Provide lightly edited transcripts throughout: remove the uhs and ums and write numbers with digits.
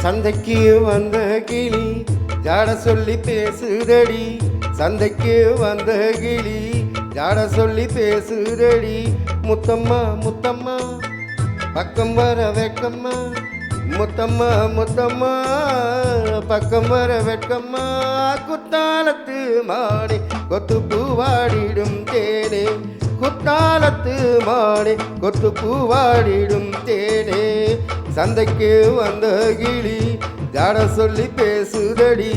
சந்தைக்கு வந்த கிளி ஜாட சொல்லி பேசுதடி, சந்தைக்கு வந்த கிளி ஜாட சொல்லி பேசுதடி. முத்தம்மா முத்தம்மா பக்கம் வர வெட்கம்மா, முத்தம்மா முத்தம்மா பக்கம் வர வெட்கம்மா. குத்தாலத்து மாடி கொத்து பூவாடிடும் தேனே, குத்தாலத்து மாடி கொத்து பூவாடிடும் தேனே. சந்தைக்கு வந்த கிளி ஜாட சொல்லி பேசுதடி,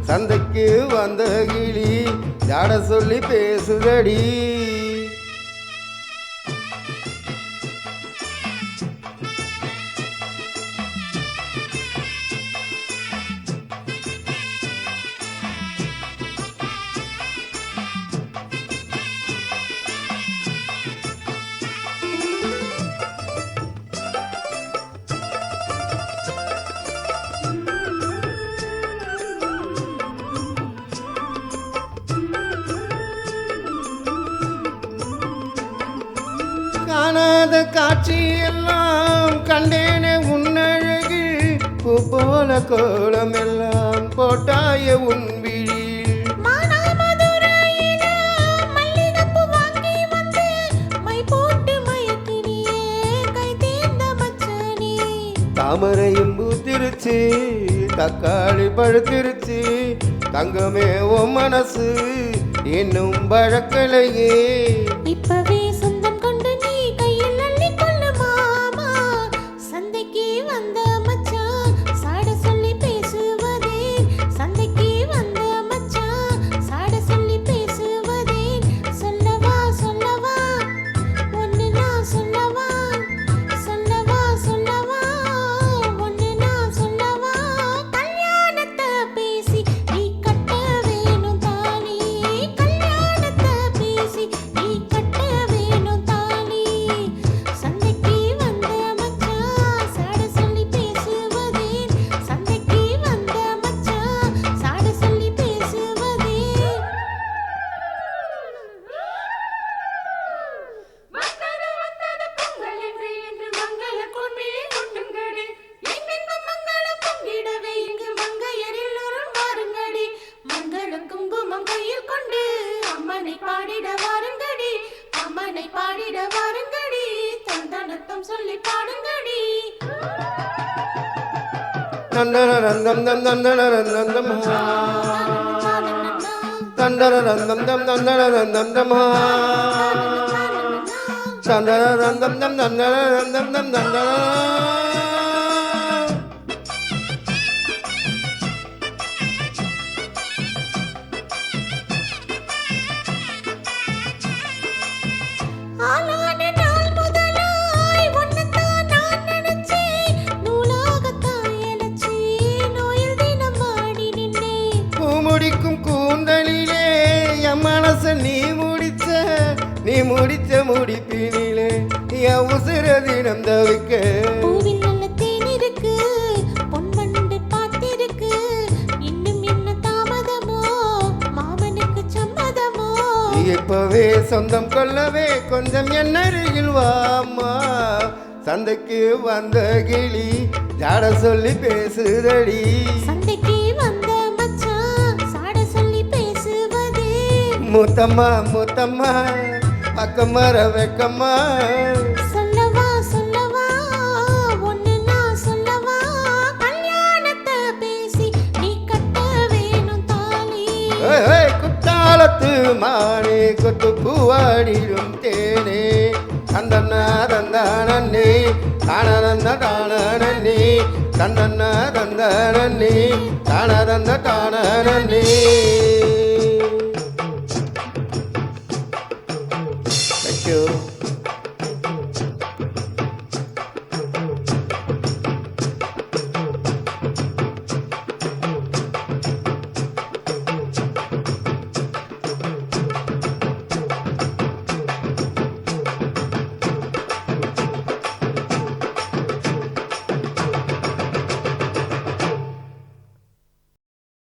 சந்தைக்கு வந்த கிளி ஜாட சொல்லி பேசுதடி. காணாத காட்சி எல்லாம் கண்டேனே உன்னழகு, பூ போல கோலம் எல்லாம் போட்டாய உன் விழி. தாமரையும் பூத்திருச்சு, தக்காளி பழுத்திருச்சு, தங்கமே ஓ மனசு இன்னும் பழக்கலையே. இப்பவே சொந்தம் கொண்டு நீ கையில் அள்ளி கொள்ளு மாமா. சந்தைக்கு வந்த மச்சான் சாட சொல்லி பேசுவதே, சந்தைக்கு வந்த மச்சான் சாட சொல்லி பேசுவதே. சொல்லவா சொல்லவா ஒன்னு நான் சொல்லவா, சொல்லவா சொல்லவா ஒன்னு நான் சொல்லவா. கல்யாணத்தை பேசி நீ கட்ட வேணும் தாலி, கல்யாணத்தை பேசி நீ கட்ட வேணும் தாலி. சந்தைக்கு வந்த மச்சான் சாட சொல்லி பேசுவதே, சந்தைக்கு வந்த மச்சான் சாட சொல்லி பேசுவதே. வந்தது வந்தது பொங்கல் என்று மங்கள கோன்பிலே கொட்டுங்கடி, எங்கெங்கும் மங்களம் பொங்கிடவே இங்கு மங்கையர் எல்லோரும் வாருங்கடி. மங்கள குங்குமம் கையில் கொண்டு அம்மனை பாடிட வாருங்கடி, அம்மனை பாடிட வாருங்கடி. தந்தனத்தம் சொல்லி பாடுங்கடி. நந்தனரந்தம் நந்தனரந்தந்தமா, தந்தனரந்தம் நந்தனரந்தந்தமா, தந்தனரந்தம் நந்தனரந்தம் நந்தன. ஆளான நாள் முதலாய் உன்னைத்தான் நான் நினைச்சேன், நூலாகத்தான் இழைச்சேன், நோயில் தினம் ஆடி நின்னேன். பூமுடிக்கும் கூந்தலிலே என் மனச நீ முடிச்ச முடிப்பினிலே என் உசுர தினம் தவிக்க. பூவில் நல்ல தேன் இருக்கு, பொன்வண்டு பார்த்திருக்கு, இன்னும் என்ன தாமதமோ மாமனுக்கு சம்மதமோ. இப்பவே சொந்தம் கொள்ளவே கொஞ்சம் என் அருகில் வாம்மா. சந்தைக்கு வந்த கிளி ஜாட சொல்லி பேசுதடி, சந்தைக்கு வந்த மச்சான் சாட சொல்லி பேசுவதே. முத்தம்மா முத்தம்மா பக்கம் வர வெக்கம்மா. சொல்லவா சொல்லவா ஒன்னு நான் சொல்லவா. கல்யாணத்தை பேசி நீ கட்ட வேணும் தாலி. குத்தாலத்து மானே கொத்து பூவாடிடும் தேனே. தந்தன்னா தந்தானே தானதந்த தானே, தந்தன்னா தந்தானே தானதந்த தானே.